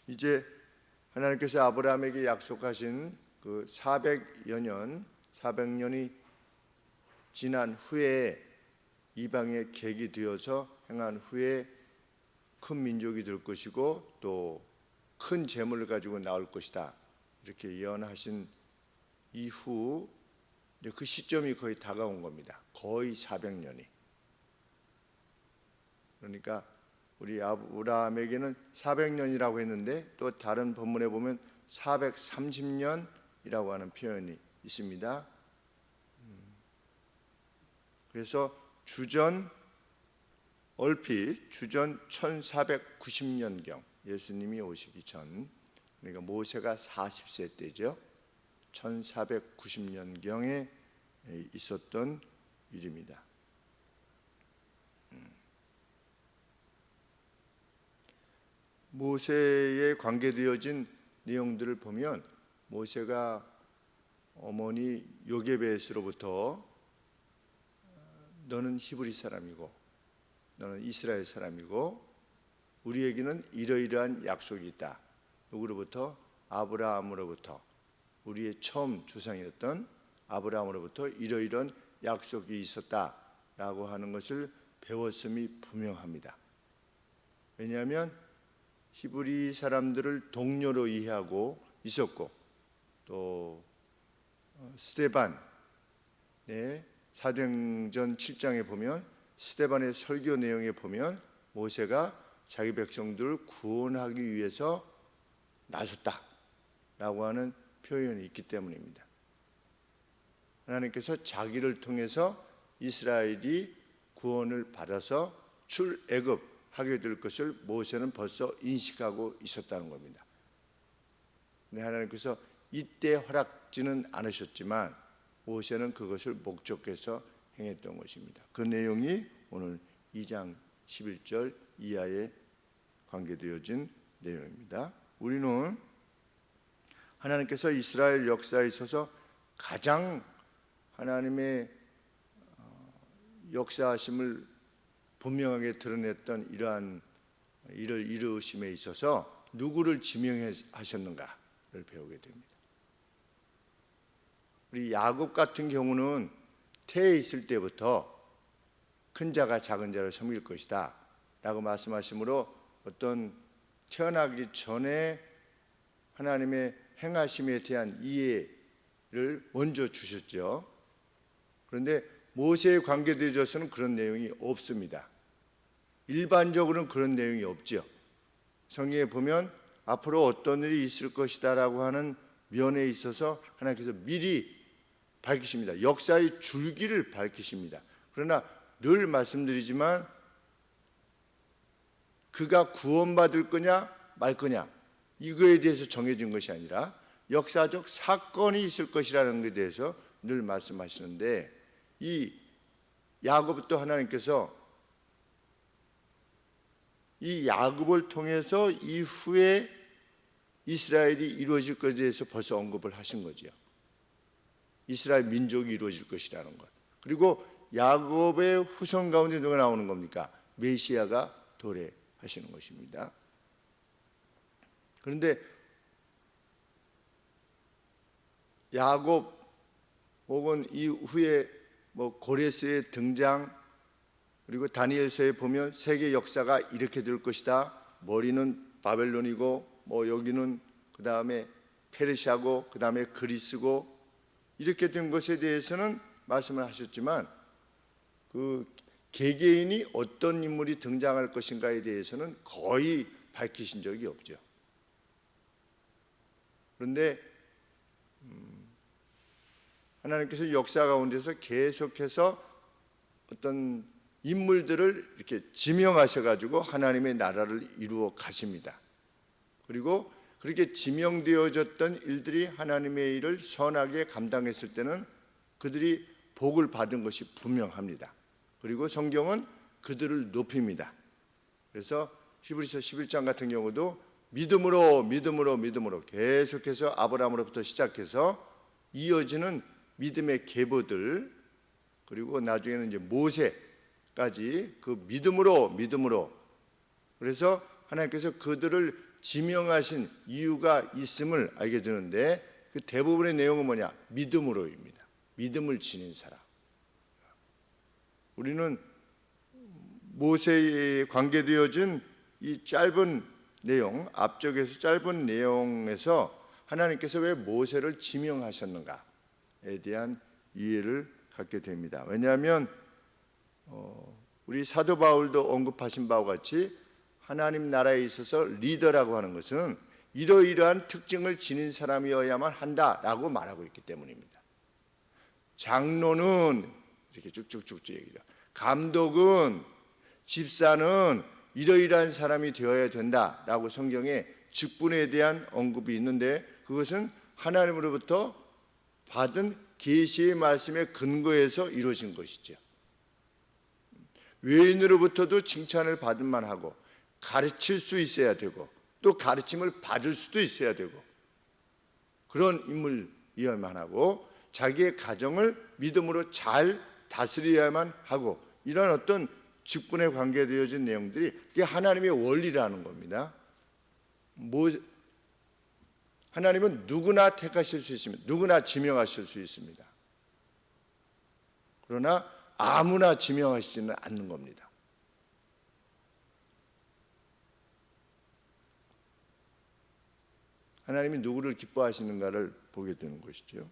이제 하나님께서 아브라함에게 약속하신 그 400년이 지난 후에 이방의 객이 되어서 행한 후에 큰 민족이 될 것이고 또 큰 재물을 가지고 나올 것이다, 이렇게 예언하신 이후 그 시점이 거의 다가온 겁니다. 거의 400년이. 그러니까 우리 아브라함에게는 400년이라고 했는데 또 다른 본문에 보면 430년이라고 하는 표현이 있습니다. 그래서 얼핏 주전 1490년경, 예수님이 오시기 전, 그러니까 모세가 40세 때죠. 1490년경에 있었던 일입니다. 모세에 관계되어진 내용들을 보면 모세가 어머니 요게벳으로부터 너는 히브리 사람이고 너는 이스라엘 사람이고 우리에게는 이러이러한 약속이 있다. 누구로부터? 아브라함으로부터, 우리의 처음 조상이었던 아브라함으로부터 이러이러한 약속이 있었다라고 하는 것을 배웠음이 분명합니다. 왜냐하면 히브리 사람들을 동료로 이해하고 있었고 또 스데반, 사도행전 7장에 보면 스데반의 설교 내용에 보면 모세가 자기 백성들을 구원하기 위해서 나섰다라고 하는 표현이 있기 때문입니다. 하나님께서 자기를 통해서 이스라엘이 구원을 받아서 출애굽하게 될 것을 모세는 벌써 인식하고 있었다는 겁니다. 근데 하나님께서 이때 허락지는 않으셨지만 모세는 그것을 목적해서 행했던 것입니다. 그 내용이 오늘 2장 11절 이하에 관계되어진 내용입니다. 우리는 하나님께서 이스라엘 역사에 있어서 가장 하나님의 역사하심을 분명하게 드러냈던 이러한 일을 이루심에 있어서 누구를 지명하셨는가를 배우게 됩니다. 우리 야곱 같은 경우는 태에 있을 때부터 큰 자가 작은 자를 섬길 것이다 라고 말씀하시므로 어떤 태어나기 전에 하나님의 행하심에 대한 이해를 먼저 주셨죠. 그런데 모세에 관계되어서는 그런 내용이 없습니다. 일반적으로는 그런 내용이 없죠. 성경에 보면 앞으로 어떤 일이 있을 것이다 라고 하는 면에 있어서 하나님께서 미리 밝히십니다. 역사의 줄기를 밝히십니다. 그러나 늘 말씀드리지만 그가 구원받을 거냐 말 거냐 이거에 대해서 정해진 것이 아니라 역사적 사건이 있을 것이라는 것에 대해서 늘 말씀하시는데, 이 야곱도 하나님께서 이 야곱을 통해서 이후에 이스라엘이 이루어질 것에 대해서 벌써 언급을 하신 거죠. 이스라엘 민족이 이루어질 것이라는 것. 그리고 야곱의 후손 가운데 누가 나오는 겁니까? 메시아가 도래하시는 것입니다. 그런데 야곱 혹은 이후에 고레스의 등장, 그리고 다니엘서에 보면 세계 역사가 이렇게 될 것이다. 머리는 바벨론이고 여기는 그 다음에 페르시아고 그 다음에 그리스고 이렇게 된 것에 대해서는 말씀을 하셨지만 그 개개인이 어떤 인물이 등장할 것인가에 대해서는 거의 밝히신 적이 없죠. 그런데 하나님께서 역사 가운데서 계속해서 어떤 인물들을 이렇게 지명하셔가지고 하나님의 나라를 이루어 가십니다. 그리고 그렇게 지명되어졌던 일들이 하나님의 일을 선하게 감당했을 때는 그들이 복을 받은 것이 분명합니다. 그리고 성경은 그들을 높입니다. 그래서 히브리서 11장 같은 경우도 믿음으로 계속해서 아브라함으로부터 시작해서 이어지는 믿음의 계보들, 그리고 나중에는 이제 모세까지 그 믿음으로 그래서 하나님께서 그들을 지명하신 이유가 있음을 알게 되는데 그 대부분의 내용은 뭐냐? 믿음으로입니다. 믿음을 지닌 사람. 우리는 모세에 관계되어진 이 짧은 내용, 앞쪽에서 짧은 내용에서 하나님께서 왜 모세를 지명하셨는가에 대한 이해를 갖게 됩니다. 왜냐하면 우리 사도 바울도 언급하신 바와 같이 하나님 나라에 있어서 리더라고 하는 것은 이러이러한 특징을 지닌 사람이어야만 한다라고 말하고 있기 때문입니다. 장로는 이렇게 쭉쭉쭉 얘기해요. 감독은, 집사는 이러이러한 사람이 되어야 된다라고 성경에 직분에 대한 언급이 있는데 그것은 하나님으로부터 받은 계시의 말씀에 근거해서 이루어진 것이죠. 외인으로부터도 칭찬을 받을 만하고 가르칠 수 있어야 되고 또 가르침을 받을 수도 있어야 되고 그런 인물이어야만 하고 자기의 가정을 믿음으로 잘 다스려야만 하고 이런 어떤 직분에 관계되어진 내용들이 그게 하나님의 원리라는 겁니다. 하나님은 누구나 택하실 수 있습니다. 누구나 지명하실 수 있습니다. 그러나 아무나 지명하시지는 않는 겁니다. 하나님이 누구를 기뻐하시는가를 보게 되는 것이죠.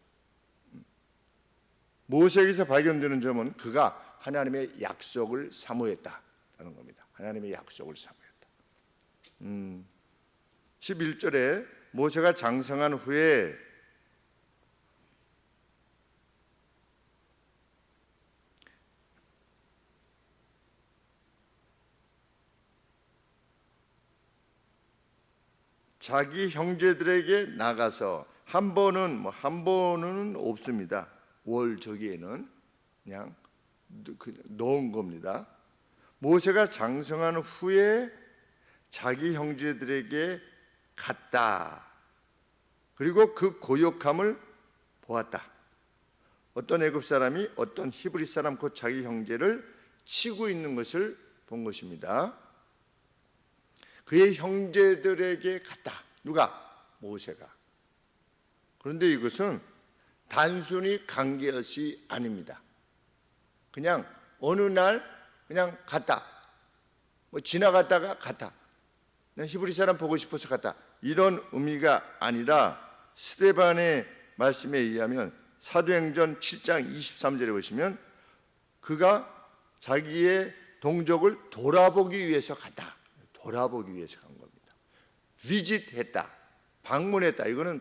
모세에게서 발견되는 점은 그가 하나님의 약속을 사모했다라는 겁니다. 하나님의 약속을 사모했다. 11절에 모세가 장성한 후에 자기 형제들에게 나가서 한 번은 없습니다. 월 저기에는 그냥 넣은 겁니다. 모세가 장성한 후에 자기 형제들에게 갔다. 그리고 그 고역함을 보았다. 어떤 애굽 사람이 어떤 히브리 사람 곧 자기 형제를 치고 있는 것을 본 것입니다. 그의 형제들에게 갔다. 누가? 모세가. 그런데 이것은 단순히 간 것이 아닙니다. 그냥 어느 날 그냥 갔다. 지나갔다가 갔다. 그냥 히브리 사람 보고 싶어서 갔다. 이런 의미가 아니라 스데반의 말씀에 의하면 사도행전 7장 23절에 보시면 그가 자기의 동족을 돌아보기 위해서 갔다. 돌아보기 위해서 간 겁니다. 비짓했다. 방문했다. 이거는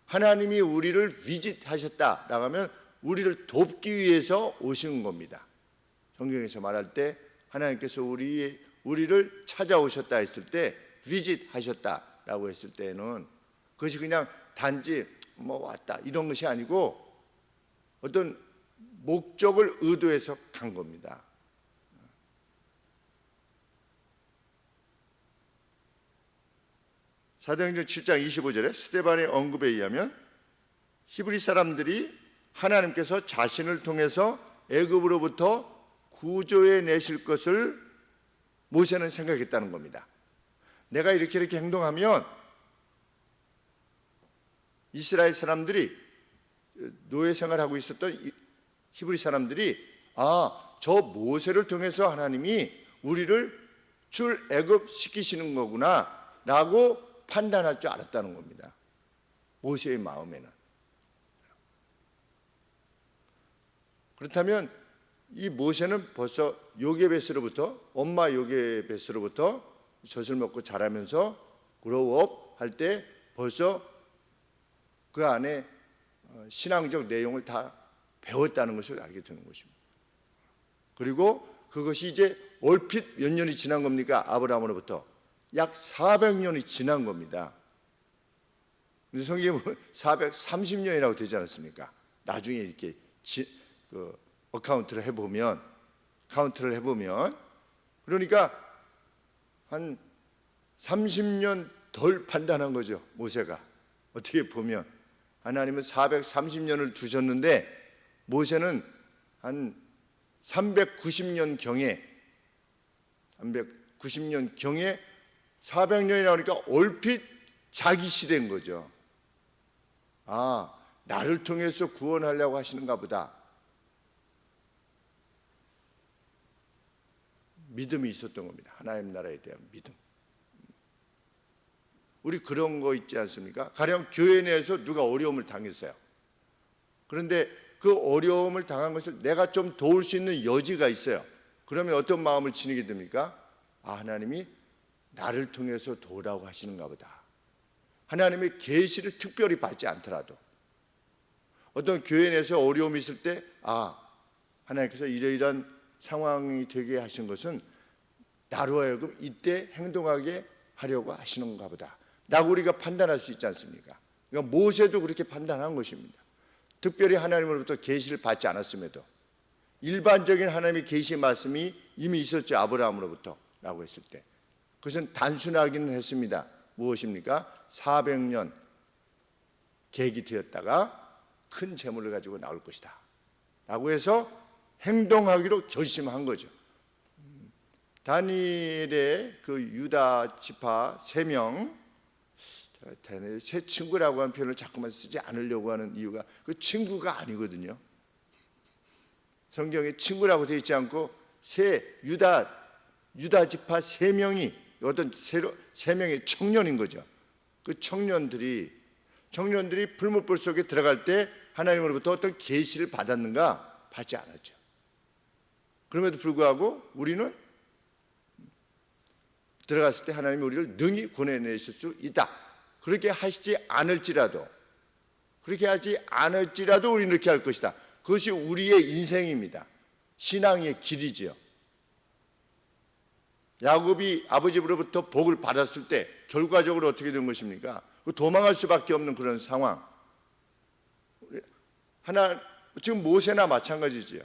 하나님이 우리를 비짓하셨다라고 하면 우리를 돕기 위해서 오신 겁니다. 성경에서 말할 때 하나님께서 우리를 찾아오셨다 했을 때 비짓하셨다라고 했을 때는 그것이 그냥 단지 왔다 이런 것이 아니고 어떤 목적을 의도해서 간 겁니다. 사도행전 7장 25절에 스데반의 언급에 의하면 히브리 사람들이 하나님께서 자신을 통해서 애굽으로부터 구조해 내실 것을 모세는 생각했다는 겁니다. 내가 이렇게 행동하면 이스라엘 사람들이 노예 생활하고 있었던 히브리 사람들이 저 모세를 통해서 하나님이 우리를 출애굽 시키시는 거구나 라고 판단할 줄 알았다는 겁니다. 모세의 마음에는. 그렇다면 이 모세는 벌써 요게벳으로부터 엄마 요게벳으로부터 젖을 먹고 자라면서 그로우업 할 때 벌써 그 안에 신앙적 내용을 다 배웠다는 것을 알게 되는 것입니다. 그리고 그것이 이제 얼핏 몇 년이 지난 겁니까? 아브라함으로부터 약 400년이 지난 겁니다. 근데 성경에 보면 430년이라고 되지 않았습니까? 나중에 이렇게 카운트를 해보면 그러니까 한 30년 덜 판단한 거죠. 모세가 어떻게 보면 하나님은 430년을 두셨는데 모세는 한 390년 경에 400년이 나오니까 얼핏 자기 시대인 거죠. 아, 나를 통해서 구원하려고 하시는가 보다. 믿음이 있었던 겁니다. 하나님 나라에 대한 믿음. 우리 그런 거 있지 않습니까? 가령 교회 내에서 누가 어려움을 당했어요. 그런데 그 어려움을 당한 것을 내가 좀 도울 수 있는 여지가 있어요. 그러면 어떤 마음을 지니게 됩니까? 아, 하나님이 나를 통해서 도우라고 하시는가 보다. 하나님의 계시를 특별히 받지 않더라도 어떤 교회 내에서 어려움이 있을 때 아, 하나님께서 이러이러한 상황이 되게 하신 것은 나로 하여금 이때 행동하게 하려고 하시는가 보다 라고 우리가 판단할 수 있지 않습니까? 그러니까 모세도 그렇게 판단한 것입니다. 특별히 하나님으로부터 계시를 받지 않았음에도 일반적인 하나님의 계시 말씀이 이미 있었죠. 아브라함으로부터 라고 했을 때 그것은 단순하기는 했습니다. 무엇입니까? 400년 계획이 되었다가 큰 재물을 가지고 나올 것이다 라고 해서 행동하기로 결심한 거죠. 다니엘의 그 유다 지파 3명, 다니엘 새 친구라고 하는 표현을 자꾸만 쓰지 않으려고 하는 이유가 그 친구가 아니거든요. 성경에 친구라고 되어 있지 않고 새 유다 지파 3명이 어떤 3명의 청년인 거죠. 그 청년들이 불못불 속에 들어갈 때 하나님으로부터 어떤 계시를 받았는가? 받지 않았죠. 그럼에도 불구하고 우리는 들어갔을 때 하나님이 우리를 능히 구원해내실 수 있다. 그렇게 하지 않을지라도 우리는 이렇게 할 것이다. 그것이 우리의 인생입니다. 신앙의 길이지요. 야곱이 아버지로부터 복을 받았을 때 결과적으로 어떻게 된 것입니까? 도망할 수밖에 없는 그런 상황. 지금 모세나 마찬가지지요.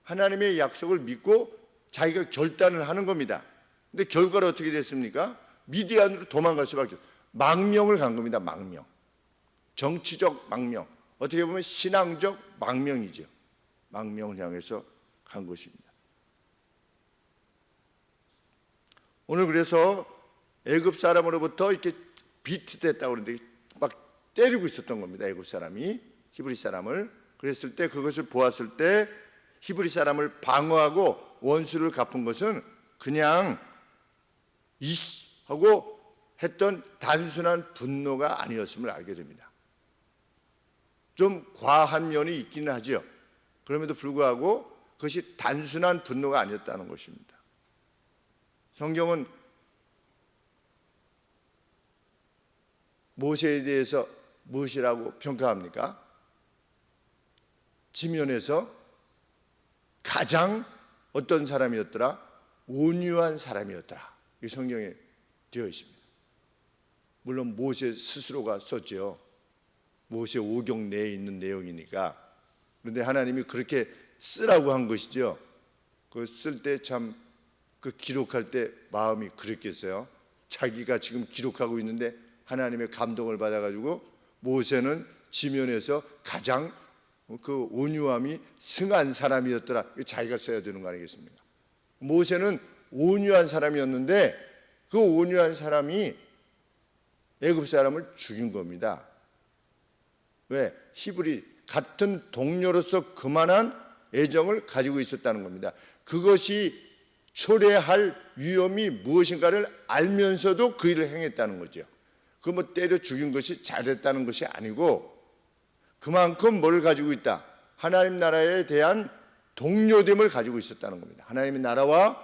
하나님의 약속을 믿고 자기가 결단을 하는 겁니다. 근데 결과로 어떻게 됐습니까? 미디안으로 도망갈 수밖에 없어요. 망명을 간 겁니다. 망명. 정치적 망명. 어떻게 보면 신앙적 망명이죠. 망명을 향해서 간 것입니다. 오늘 그래서 애굽 사람으로부터 이렇게 비트됐다고 그러는데 막 때리고 있었던 겁니다. 애굽 사람이 히브리 사람을. 그랬을 때 그것을 보았을 때 히브리 사람을 방어하고 원수를 갚은 것은 그냥 이씨 하고 했던 단순한 분노가 아니었음을 알게 됩니다. 좀 과한 면이 있기는 하죠. 그럼에도 불구하고 그것이 단순한 분노가 아니었다는 것입니다. 성경은 모세에 대해서 무엇이라고 평가합니까? 지면에서 가장 어떤 사람이었더라? 온유한 사람이었더라. 이 성경에 되어 있습니다. 물론 모세 스스로가 썼죠. 모세 오경 내에 있는 내용이니까. 그런데 하나님이 그렇게 쓰라고 한 것이죠. 그 쓸 때 참 그 기록할 때 마음이 그랬겠어요. 자기가 지금 기록하고 있는데 하나님의 감동을 받아가지고 모세는 지면에서 가장 그 온유함이 승한 사람이었더라. 자기가 써야 되는 거 아니겠습니까? 모세는 온유한 사람이었는데 그 온유한 사람이 애굽 사람을 죽인 겁니다. 왜? 히브리 같은 동료로서 그만한 애정을 가지고 있었다는 겁니다. 그것이 초래할 위험이 무엇인가를 알면서도 그 일을 행했다는 거죠. 그 뭐 때려 죽인 것이 잘했다는 것이 아니고 그만큼 뭘 가지고 있다? 하나님 나라에 대한 동료됨을 가지고 있었다는 겁니다. 하나님의 나라와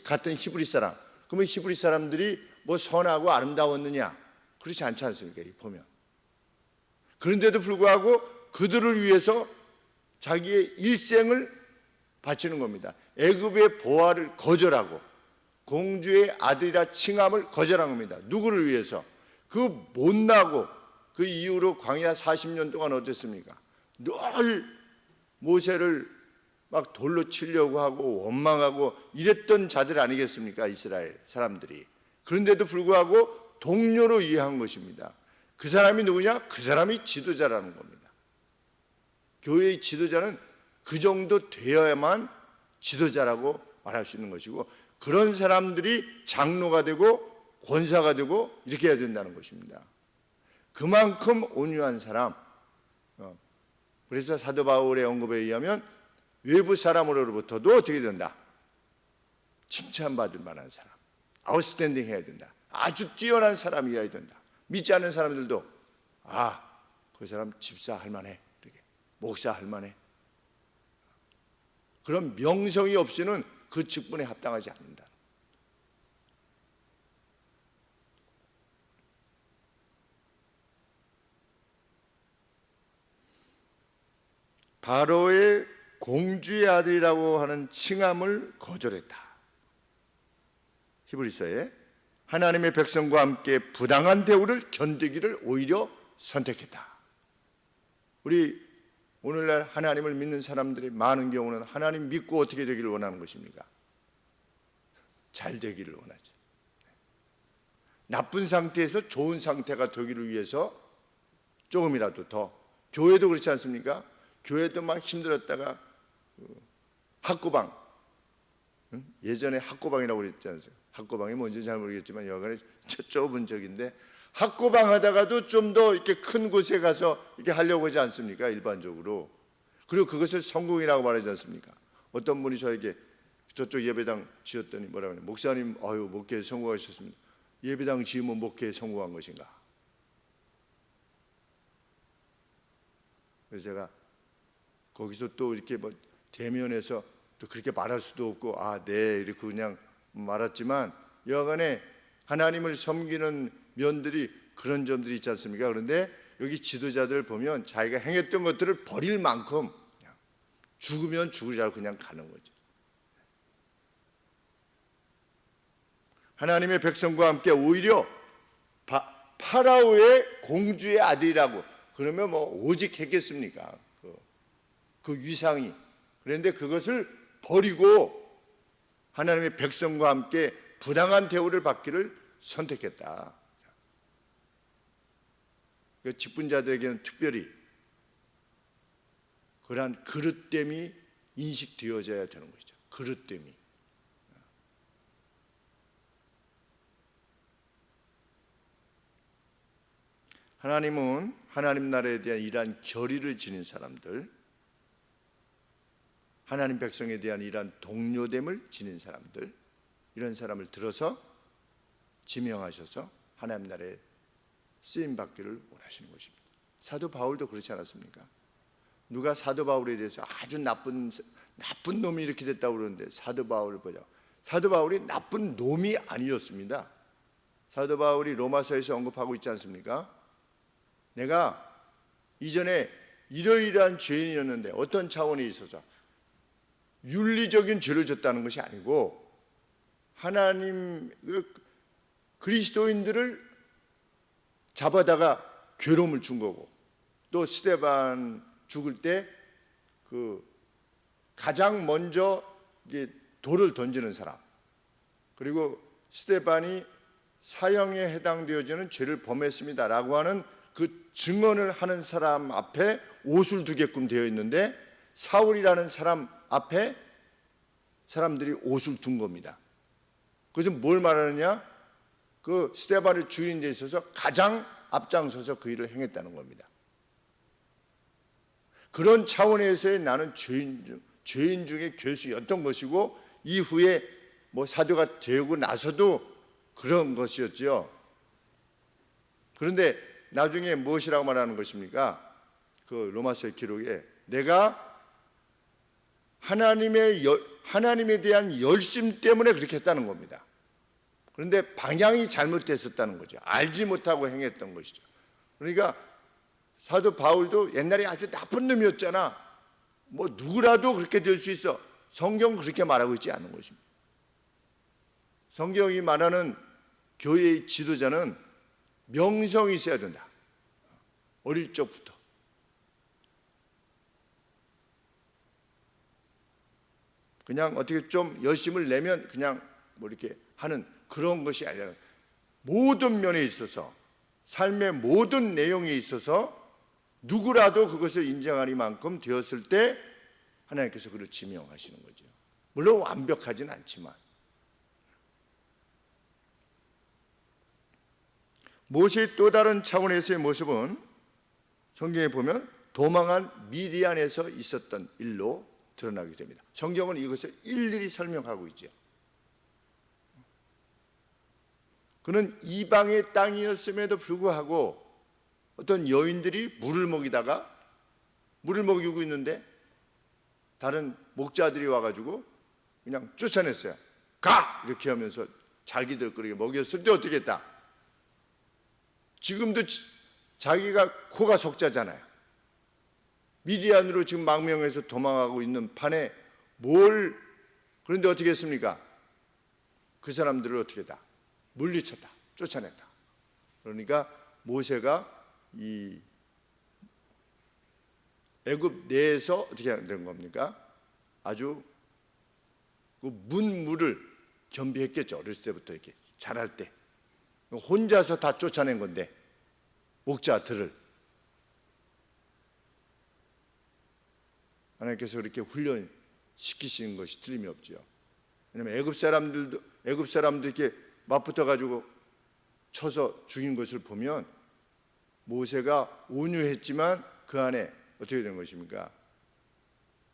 같은 히브리 사람. 그러면 히브리 사람들이 뭐 선하고 아름다웠느냐? 그렇지 않지 않습니까? 보면. 그런데도 불구하고 그들을 위해서 자기의 일생을 바치는 겁니다. 애굽의 보화를 거절하고 공주의 아들이라 칭함을 거절한 겁니다. 누구를 위해서? 그 못나고 그 이후로 광야 40년 동안 어땠습니까? 늘 모세를 막 돌로 치려고 하고 원망하고 이랬던 자들 아니겠습니까? 이스라엘 사람들이. 그런데도 불구하고 동료로 이해한 것입니다. 그 사람이 누구냐? 그 사람이 지도자라는 겁니다. 교회의 지도자는 그 정도 되어야만 지도자라고 말할 수 있는 것이고 그런 사람들이 장로가 되고 권사가 되고 이렇게 해야 된다는 것입니다. 그만큼 온유한 사람. 그래서 사도 바울의 언급에 의하면 외부 사람으로부터도 어떻게 된다? 칭찬받을 만한 사람, 아웃스탠딩 해야 된다. 아주 뛰어난 사람이어야 된다. 믿지 않는 사람들도 그 사람 집사 할 만해, 이렇게 목사 할 만해. 그런 명성이 없이는 그 직분에 합당하지 않는다. 바로의 공주의 아들이라고 하는 칭함을 거절했다. 히브리서에 하나님의 백성과 함께 부당한 대우를 견디기를 오히려 선택했다. 우리 오늘날 하나님을 믿는 사람들이 많은 경우는 하나님 믿고 어떻게 되기를 원하는 것입니까? 잘 되기를 원하지. 나쁜 상태에서 좋은 상태가 되기를 위해서 조금이라도 더, 교회도 그렇지 않습니까? 교회도 막 힘들었다가 학고방, 예전에 학고방이라고 그랬지 않습니까? 학고방이 뭔지 잘 모르겠지만 여간에 좁은 적인데, 학고방 하다가도 좀 더 이렇게 큰 곳에 가서 이렇게 하려고 하지 않습니까? 일반적으로. 그리고 그것을 성공이라고 말하지 않습니까? 어떤 분이 저에게 저쪽 예배당 지었더니 뭐라고 하냐, 목사님 목회에 성공하셨습니다. 예배당 지으면 목회에 성공한 것인가? 그래서 제가 거기서 또 이렇게 뭐 대면해서 또 그렇게 말할 수도 없고 네 이렇게 그냥 말았지만, 여하간에 하나님을 섬기는 면들이 그런 점들이 있지 않습니까? 그런데 여기 지도자들 보면 자기가 행했던 것들을 버릴 만큼 그냥 죽으면 죽으리라고 그냥 가는 거죠. 하나님의 백성과 함께 오히려 파라오의 공주의 아들이라고 그러면 뭐 오직 했겠습니까? 그 위상이. 그런데 그것을 버리고 하나님의 백성과 함께 부당한 대우를 받기를 선택했다. 그 직분자들에게는 특별히 그러한 그릇됨이 인식되어져야 되는 것이죠. 그릇됨이. 하나님은 하나님 나라에 대한 이러한 결의를 지닌 사람들, 하나님 백성에 대한 이러한 동료됨을 지닌 사람들, 이런 사람을 들어서 지명하셔서 하나님 나라에 쓰임받기를 원하시는 것입니다. 사도 바울도 그렇지 않았습니까? 누가 사도 바울에 대해서 아주 나쁜 놈이 이렇게 됐다고 그러는데, 사도 바울을 보자. 사도 바울이 나쁜 놈이 아니었습니다. 사도 바울이 로마서에서 언급하고 있지 않습니까? 내가 이전에 이러이러한 죄인이었는데, 어떤 차원에 있어서 윤리적인 죄를 졌다는 것이 아니고 하나님 그리스도인들을 잡아다가 괴로움을 준 거고, 또 스데반 죽을 때 그 가장 먼저 돌을 던지는 사람, 그리고 스데반이 사형에 해당되어지는 죄를 범했습니다라고 하는 그 증언을 하는 사람 앞에 옷을 두게끔 되어 있는데, 사울이라는 사람 앞에 사람들이 옷을 둔 겁니다. 그래서 뭘 말하느냐? 그 스데반을 죽이는 데 있어서 가장 앞장서서 그 일을 행했다는 겁니다. 그런 차원에서의 나는 죄인 중에 괴수였던 것이고, 이후에 뭐 사도가 되고 나서도 그런 것이었죠. 그런데 나중에 무엇이라고 말하는 것입니까? 그 로마서의 기록에 내가 하나님에 대한 열심 때문에 그렇게 했다는 겁니다. 그런데 방향이 잘못됐었다는 거죠. 알지 못하고 행했던 것이죠. 그러니까 사도 바울도 옛날에 아주 나쁜 놈이었잖아. 뭐 누구라도 그렇게 될 수 있어. 성경은 그렇게 말하고 있지 않는 것입니다. 성경이 말하는 교회의 지도자는 명성이 있어야 된다. 어릴 적부터. 그냥 어떻게 좀 열심을 내면 그냥 뭐 이렇게 하는 그런 것이 아니라, 모든 면에 있어서, 삶의 모든 내용에 있어서 누구라도 그것을 인정하리만큼 되었을 때 하나님께서 그를 지명하시는 거죠. 물론 완벽하진 않지만. 모세의 또 다른 차원에서의 모습은 성경에 보면 도망한 미디안에서 있었던 일로 드러나게 됩니다. 성경은 이것을 일일이 설명하고 있죠. 그는 이방의 땅이었음에도 불구하고 어떤 여인들이 물을 먹이고 있는데 다른 목자들이 와가지고 그냥 쫓아냈어요. 가! 이렇게 하면서 자기들 그렇게 먹였을 때 어떻게 했다? 지금도 자기가 코가 석자잖아요. 미디안으로 지금 망명해서 도망하고 있는 판에 그런데 어떻게 했습니까? 그 사람들을 어떻게 했다? 물리쳤다. 쫓아냈다. 그러니까 모세가 이 애굽 내에서 어떻게 된 겁니까? 아주 그 문물을 겸비했겠죠. 어렸을 때부터 이렇게 자랄 때 혼자서 다 쫓아낸 건데 목자들을 하나님께서 그렇게 훈련시키시는 것이 틀림이 없죠. 왜냐하면 애굽 사람도 이렇게 맞붙어 가지고 쳐서 죽인 것을 보면 모세가 온유했지만 그 안에 어떻게 된 것입니까?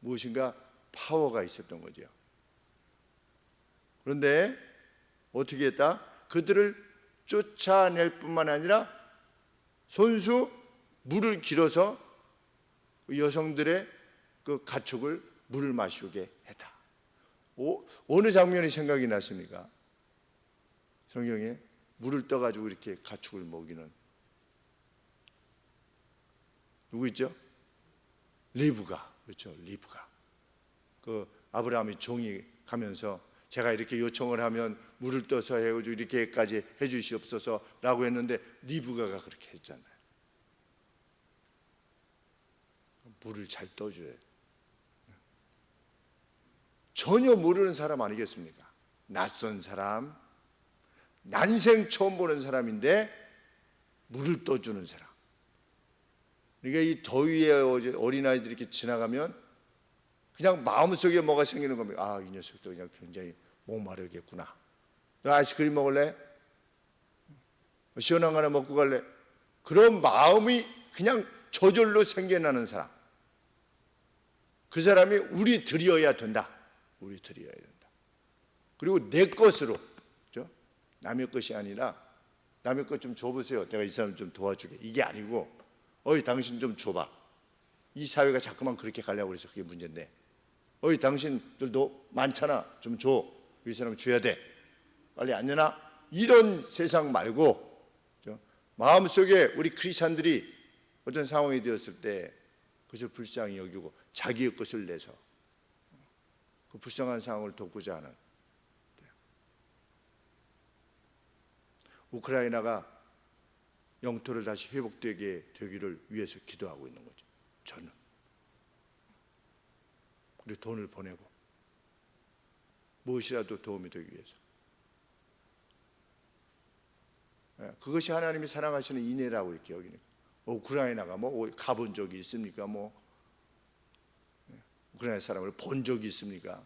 무엇인가 파워가 있었던 거죠. 그런데 어떻게 했다? 그들을 쫓아낼 뿐만 아니라 손수 물을 길어서 여성들의 그 가축을 물을 마시게 했다. 어느 장면이 생각이 났습니까? 성경에 물을 떠가지고 이렇게 가축을 먹이는 누구 있죠? 리브가. 그렇죠. 리브가. 그 아브라함이 종이 가면서 제가 이렇게 요청을 하면 물을 떠서 해가지고 이렇게까지 해주시옵소서라고 했는데 리브가가 그렇게 했잖아요. 물을 잘 떠줘요. 전혀 모르는 사람 아니겠습니까? 낯선 사람, 난생 처음 보는 사람인데 물을 떠주는 사람. 그러니까 이 더위에 어린아이들이 이렇게 지나가면 그냥 마음속에 뭐가 생기는 겁니다. 아, 이 녀석도 그냥 굉장히 목마르겠구나. 너 아이스크림 먹을래? 시원한 거 하나 먹고 갈래? 그런 마음이 그냥 저절로 생겨나는 사람. 그 사람이 우리 들이어야 된다. 우리 들이어야 된다. 그리고 내 것으로, 그렇죠? 남의 것이 아니라 남의 것 좀 줘보세요. 내가 이 사람 좀 도와주게. 이게 아니고 어이 당신 좀 줘봐. 이 사회가 자꾸만 그렇게 가려고 해서 그게 문제인데 어이 당신들도 많잖아. 좀 줘. 이 사람 줘야 돼. 빨리 안 내나? 이런 세상 말고, 그렇죠? 마음속에 우리 크리스찬들이 어떤 상황이 되었을 때 그것을 불쌍히 여기고 자기의 것을 내서 그 불쌍한 상황을 돕고자 하는, 우크라이나가 영토를 다시 회복되게 되기를 위해서 기도하고 있는 거죠. 저는. 그리고 돈을 보내고 무엇이라도 도움이 되기 위해서. 그것이 하나님이 사랑하시는 인애라고 이렇게 여기는. 우크라이나가 뭐 가본 적이 있습니까? 뭐 우크라이나 사람을 본 적이 있습니까?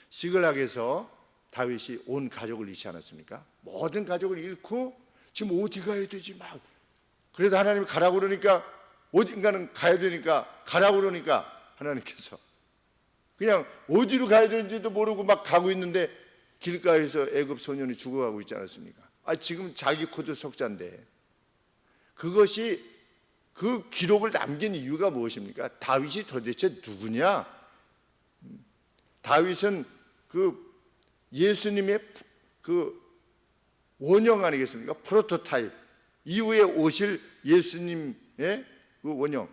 시글락에서 다윗이 온 가족을 잃지 않았습니까? 모든 가족을 잃고 지금 어디 가야 되지? 막 그래도 하나님이 가라고 그러니까 어딘가는 가야 되니까 가라고 그러니까 하나님께서 그냥 어디로 가야 되는지도 모르고 막 가고 있는데 길가에서 애굽 소년이 죽어가고 있지 않았습니까? 지금 자기 코도 석자인데. 그것이 그 기록을 남긴 이유가 무엇입니까? 다윗이 도대체 누구냐? 다윗은 그 예수님의 그 원형 아니겠습니까? 프로토타입. 이후에 오실 예수님의 그 원형.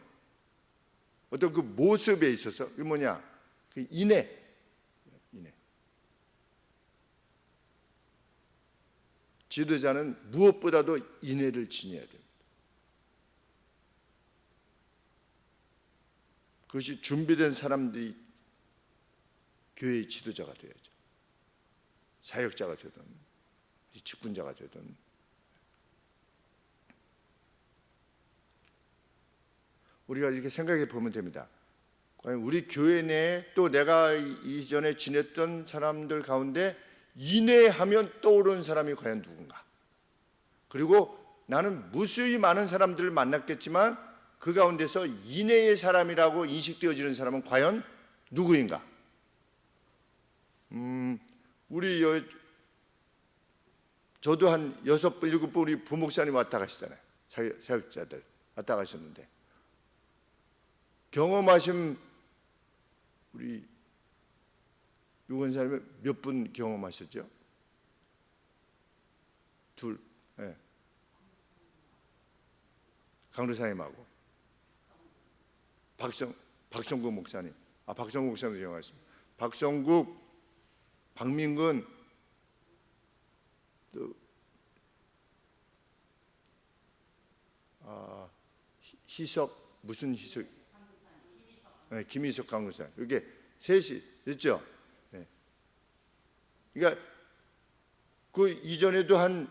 어떤 그 모습에 있어서 그 뭐냐? 그 인애. 지도자는 무엇보다도 인애를 지녀야 됩니다. 그것이 준비된 사람들이 교회의 지도자가 되어야죠. 사역자가 되든 직분자가 되든. 우리가 이렇게 생각해 보면 됩니다. 과연 우리 교회 내에 또 내가 이전에 지냈던 사람들 가운데 인내하면 떠오르는 사람이 과연 누군가? 그리고 나는 무수히 많은 사람들을 만났겠지만 그 가운데서 인내의 사람이라고 인식되어지는 사람은 과연 누구인가? 저도 한 6번, 7번 우리 부목사님 왔다 가시잖아요. 사역자들 왔다 가셨는데 경험하신 우리 유건사님은 몇 분 경험하셨죠? 둘, 네. 강루사님하고 박성국 목사님, 박성국 목사님 경험하셨습니다. 박성국, 박민근, 또 희석 무슨 희석? 네, 김희석 강루사. 이게 셋이 됐죠? 네. 그러니까 그 이전에도 한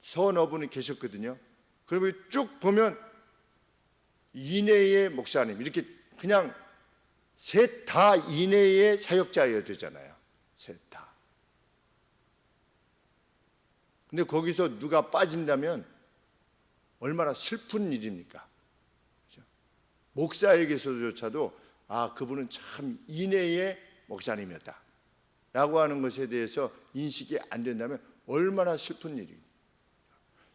서너 분이 계셨거든요. 그러면 쭉 보면 이내의 목사님 이렇게 그냥 셋 다 이내의 사역자여야 되잖아요. 셋 다. 근데 거기서 누가 빠진다면 얼마나 슬픈 일입니까? 그렇죠? 목사에게서조차도 그분은 참 인내의 목사님이었다 라고 하는 것에 대해서 인식이 안 된다면 얼마나 슬픈 일입니까?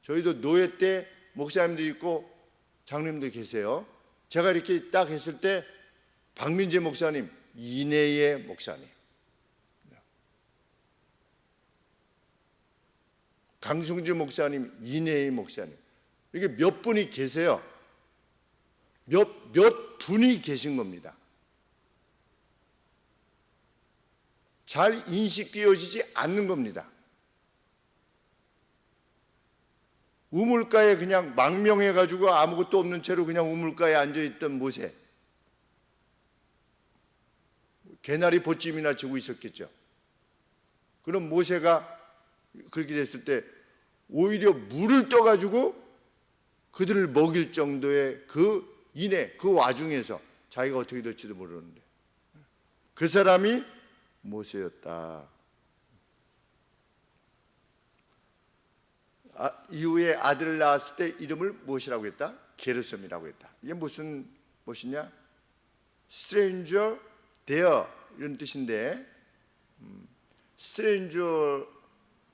저희도 노예 때 목사님도 있고 장로님도 계세요. 제가 이렇게 딱 했을 때 박민재 목사님 인내의 목사님, 강승주 목사님 인내의 목사님, 이렇게 몇 분이 계세요. 몇 분이 계신 겁니다. 잘 인식되어지지 않는 겁니다. 우물가에 그냥 망명해가지고 아무것도 없는 채로 그냥 우물가에 앉아있던 모세, 개나리 보찜이나 지고 있었겠죠. 그럼 모세가 그렇게 됐을 때 오히려 물을 떠가지고 그들을 먹일 정도의 그 인내, 그 와중에서 자기가 어떻게 될지도 모르는데 그 사람이 모세였다. 이후에 아들을 낳았을 때 이름을 무엇이라고 했다? 게르솜이라고 했다. 이게 무슨 무엇이냐? stranger there 이런 뜻인데, stranger,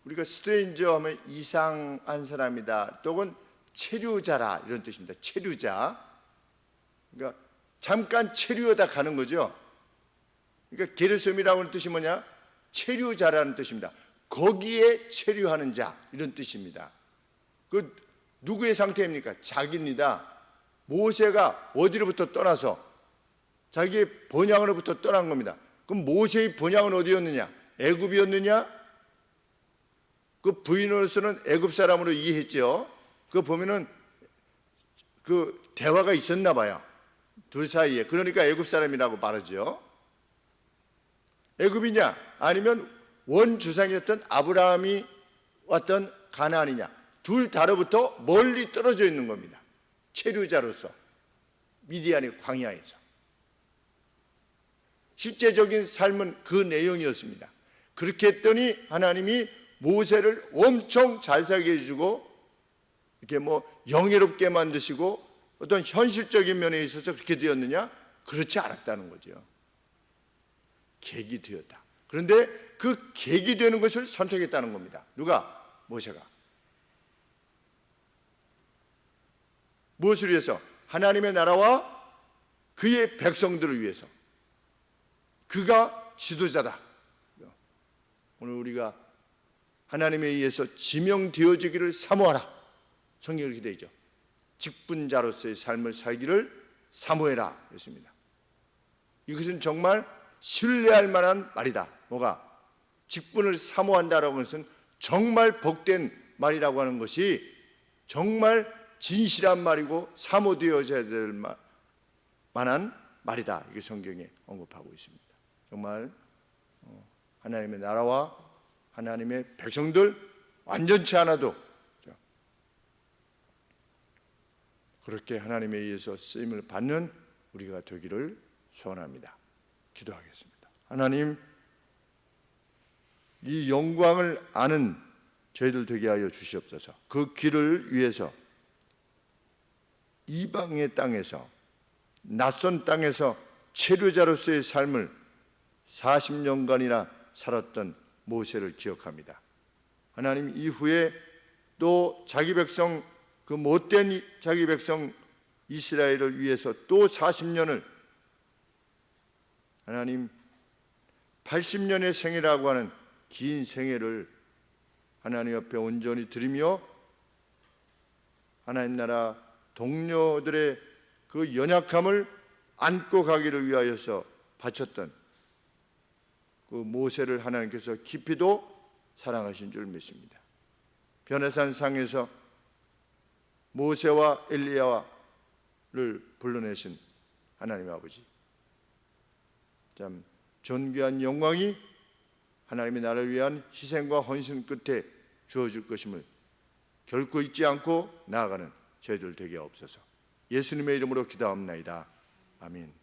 우리가 stranger 하면 이상한 사람이다 또는 체류자라 이런 뜻입니다. 체류자. 그러니까 잠깐 체류하다 가는 거죠. 그러니까 게르솜이라고 하는 뜻이 뭐냐? 체류자라는 뜻입니다. 거기에 체류하는 자 이런 뜻입니다. 그 누구의 상태입니까? 자기입니다. 모세가 어디로부터 떠나서 자기의 본향으로부터 떠난 겁니다. 그럼 모세의 본향은 어디였느냐? 애굽이었느냐? 그 부인으로서는 애굽 사람으로 이해했죠. 그 보면은 그 대화가 있었나 봐요. 둘 사이에. 그러니까 애굽 사람이라고 말하죠. 애굽이냐? 아니면 원주상이었던 아브라함이 왔던 가나안이냐? 둘 다로부터 멀리 떨어져 있는 겁니다. 체류자로서 미디안의 광야에서. 실제적인 삶은 그 내용이었습니다. 그렇게 했더니 하나님이 모세를 엄청 잘 살게 해주고 이렇게 영예롭게 만드시고 어떤 현실적인 면에 있어서 그렇게 되었느냐? 그렇지 않았다는 거죠. 계기 되었다. 그런데 그 계기 되는 것을 선택했다는 겁니다. 누가? 모세가. 무엇을 위해서? 하나님의 나라와 그의 백성들을 위해서. 그가 지도자다. 오늘 우리가 하나님에 의해서 지명되어지기를 사모하라. 성경에 이렇게 되어 있죠. 직분자로서의 삶을 살기를 사모해라. 그렇습니다. 이것은 정말 신뢰할 만한 말이다. 뭐가? 직분을 사모한다라고 하는 것은 정말 복된 말이라고 하는 것이 정말 진실한 말이고 사모되어져야 될 만한 말이다. 이게 성경에 언급하고 있습니다. 정말 하나님의 나라와 하나님의 백성들 완전치 않아도 그렇게 하나님에 의해서 쓰임을 받는 우리가 되기를 소원합니다. 기도하겠습니다. 하나님, 이 영광을 아는 저희들 되게 하여 주시옵소서. 그 길을 위해서 이방의 땅에서, 낯선 땅에서 체류자로서의 삶을 40년간이나 살았던 모세를 기억합니다. 하나님, 이후에 또 자기 백성, 그 못된 자기 백성 이스라엘을 위해서 또 40년을, 하나님 80년의 생애라고 하는 긴 생애를 하나님 옆에 온전히 드리며 하나님 나라 동료들의 그 연약함을 안고 가기를 위하여서 바쳤던 그 모세를 하나님께서 깊이도 사랑하신 줄 믿습니다. 변해산 상에서 모세와 엘리야를 불러내신 하나님 아버지, 참 존귀한 영광이 하나님의 나라를 위한 희생과 헌신 끝에 주어질 것임을 결코 잊지 않고 나아가는 저희들 되게 하옵소서. 예수님의 이름으로 기도합나이다. 아멘.